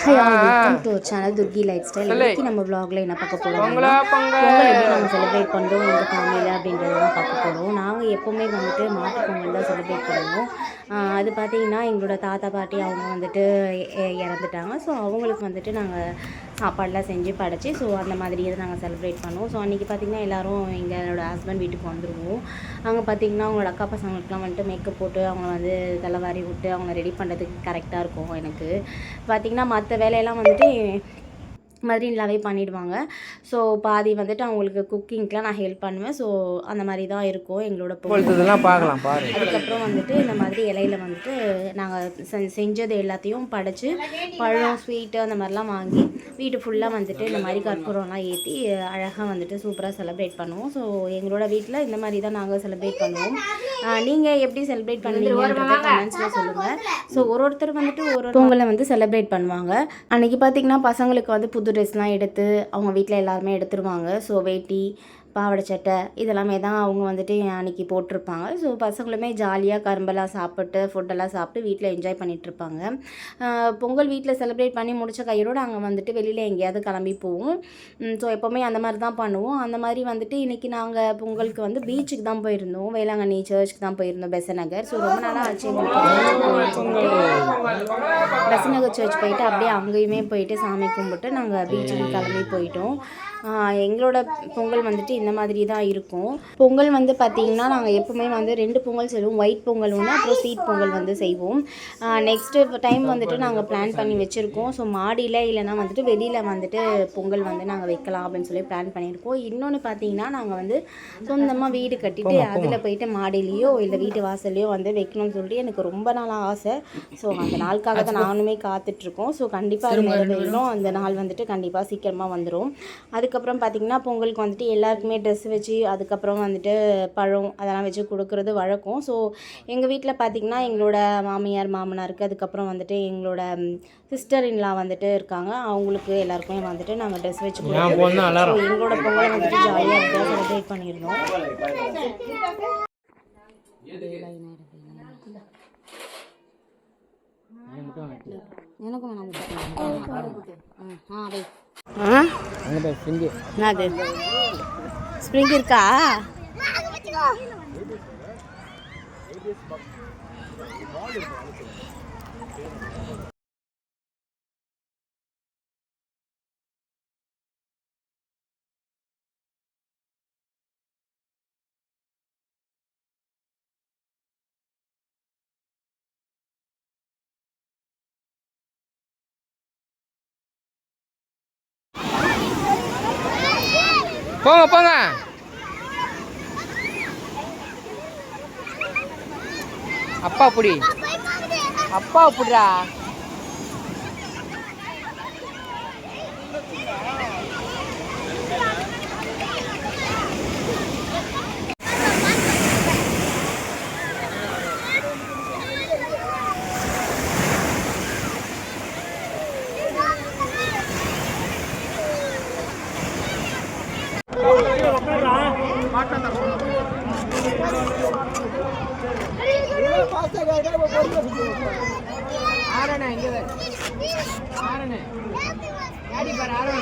Welcome to channel Turkey life style. இன்றைக்கி நம்ம வ்ளாகில் என்ன பார்க்க போகிறோம்னா பொங்கல் எப்படி நாங்கள் செலிப்ரேட் பண்ணுறோம் எங்கள் ஃபேமிலியில் அப்படின்றத தான் பார்க்க போகிறோம். நாங்கள் எப்போவுமே வந்துட்டு மாட்டு பொங்கல் தான் செலிப்ரேட் பண்ணுவோம். அது பார்த்திங்கன்னா எங்களோட தாத்தா பாட்டி அவங்க வந்துட்டு இறந்துட்டாங்க. ஸோ அவங்களுக்கு வந்துட்டு நாங்கள் சாப்பாடெலாம் செஞ்சு படைச்சி ஸோ அந்த மாதிரியே தான் நாங்கள் செலிப்ரேட் பண்ணுவோம். ஸோ அன்றைக்கி பார்த்திங்கன்னா எல்லோரும் எங்களோட ஹஸ்பண்ட் வீட்டுக்கு வந்துடுவோம். அங்கே பார்த்திங்கன்னா அவங்களோட அக்கா பசங்களுக்குலாம் வந்துட்டு மேக்கப் போட்டு அவங்கள வந்து தலைவாரி விட்டு அவங்கள ரெடி பண்ணுறதுக்கு கரெக்டாக இருக்கும். எனக்கு பார்த்திங்கன்னா மற்ற வேலையெல்லாம் வந்துட்டு மதுரையிலாவே பண்ணிவிடுவாங்க. ஸோ பாதி வந்துட்டு அவங்களுக்கு குக்கிங்க்கெலாம் நான் ஹெல்ப் பண்ணுவேன். ஸோ அந்த மாதிரி தான் இருக்கும் எங்களோட பொழுதுலாம் பார்க்கலாம் பாரு. அதுக்கப்புறம் வந்துட்டு இந்த மாதிரி இலையில வந்துட்டு நாங்கள் செஞ்சது எல்லாத்தையும் படைச்சி பழம் ஸ்வீட்டு அந்த மாதிரிலாம் வாங்கி வீட்டு ஃபுல்லாக வந்துட்டு இந்த மாதிரி கற்பூரம்லாம் ஏற்றி அழகாக வந்துட்டு சூப்பராக செலிப்ரேட் பண்ணுவோம். ஸோ எங்களோட வீட்டில் இந்த மாதிரி தான் நாங்கள் செலிப்ரேட் பண்ணுவோம். நீங்கள் எப்படி செலிப்ரேட் பண்ணுவீங்கன்றதை கமெண்ட்ஸில் சொல்லுங்கள். ஸோ ஒருத்தர் வந்துட்டு ஒரு பொங்கலை வந்து செலிப்ரேட் பண்ணுவாங்க. அன்றைக்கி பார்த்திங்கன்னா பசங்களுக்கு வந்து புது ட்ரெஸ்லாம் எடுத்து அவங்க வீட்டில் எல்லாருமே எடுத்துருவாங்க. ஸோ வேட்டி பாவாடை சட்டை இதெல்லாமே தான் அவங்க வந்துட்டு அன்றைக்கி போட்டிருப்பாங்க. ஸோ பசங்களுமே ஜாலியாக கரும்பெல்லாம் சாப்பிட்டு ஃபுட்டெல்லாம் சாப்பிட்டு வீட்டில் என்ஜாய் பண்ணிகிட்ருப்பாங்க. பொங்கல் வீட்டில் செலிப்ரேட் பண்ணி முடித்த கையோடு அங்கே வந்துட்டு வெளியில் எங்கேயாவது கிளம்பி போவோம். ஸோ எப்போவுமே அந்த மாதிரி தான் பண்ணுவோம். அந்த மாதிரி வந்துட்டு இன்றைக்கி நாங்கள் பொங்கலுக்கு வந்து பீச்சுக்கு தான் போயிருந்தோம். வேளாங்கண்ணி சர்ச்சுக்கு தான் போயிருந்தோம், பெசநகர். ஸோ ரொம்ப நாளாக ஆச்சு பெசநகர் சர்ச் போயிட்டு அப்படியே அங்கேயுமே போயிட்டு சாமி கும்பிட்டு நாங்கள் பீச்சுக்கு கிளம்பி போயிட்டோம். எங்களோட பொங்கல் வந்துட்டு இந்த மாதிரி தான் இருக்கும். பொங்கல் வந்து பார்த்திங்கன்னா நாங்கள் எப்போவுமே வந்து 2 பொங்கல் செய்வோம். ஒயிட் பொங்கல் ஒன்று, அப்புறம் சீட் பொங்கல் வந்து செய்வோம். நெக்ஸ்ட்டு டைம் வந்துட்டு நாங்கள் பிளான் பண்ணி வச்சுருக்கோம். ஸோ மாடியில் இல்லைனா வந்துட்டு வெளியில் வந்துட்டு பொங்கல் வந்து நாங்கள் வைக்கலாம் அப்படின்னு சொல்லி பிளான் பண்ணியிருக்கோம். இன்னொன்று பார்த்திங்கன்னா நாங்கள் வந்து சொந்தமாக வீடு கட்டிட்டு அதில் போயிட்டு மாடியிலையோ இல்லை வீட்டு வாசல்லையோ வந்து வைக்கணும்னு சொல்லிட்டு எனக்கு ரொம்ப நாளாக ஆசை. ஸோ அந்த நாளுக்காக தான் நானுமே காத்துட்ருக்கோம். ஸோ கண்டிப்பாக அது நிறைவேறும். அந்த நாள் வந்துட்டு கண்டிப்பாக சீக்கிரமாக வந்துடும். அதுக்கப்புறம் பார்த்திங்கன்னா பொங்கலுக்கு வந்துட்டு எல்லாருக்குமே ட்ரெஸ் வச்சு அதுக்கப்புறம் வந்துட்டு பழம் அதெல்லாம் வச்சு கொடுக்குறது வழக்கம். ஸோ எங்கள் வீட்டில் பார்த்திங்கன்னா எங்களோட மாமியார் மாமனாருக்கு அதுக்கப்புறம் வந்துட்டு எங்களோட சிஸ்டர் இன்லாம் வந்துட்டு இருக்காங்க. அவங்களுக்கு எல்லாருக்குமே வந்துட்டு நாங்கள் ட்ரெஸ் வச்சு கொடுப்போம். ஸோ எங்களோட பொங்கலை வந்துட்டு ஜாலியாக இருந்தால் செலிப்ரேட் பண்ணியிருந்தோம். எனக்கும் என்னது ஸ்ப்ரிங் இருக்கா? போங்க போங்க. அப்பா புடி, அப்பா புடிடா. ஆரண இங்க ஆரண டாடி பாரு ஆரண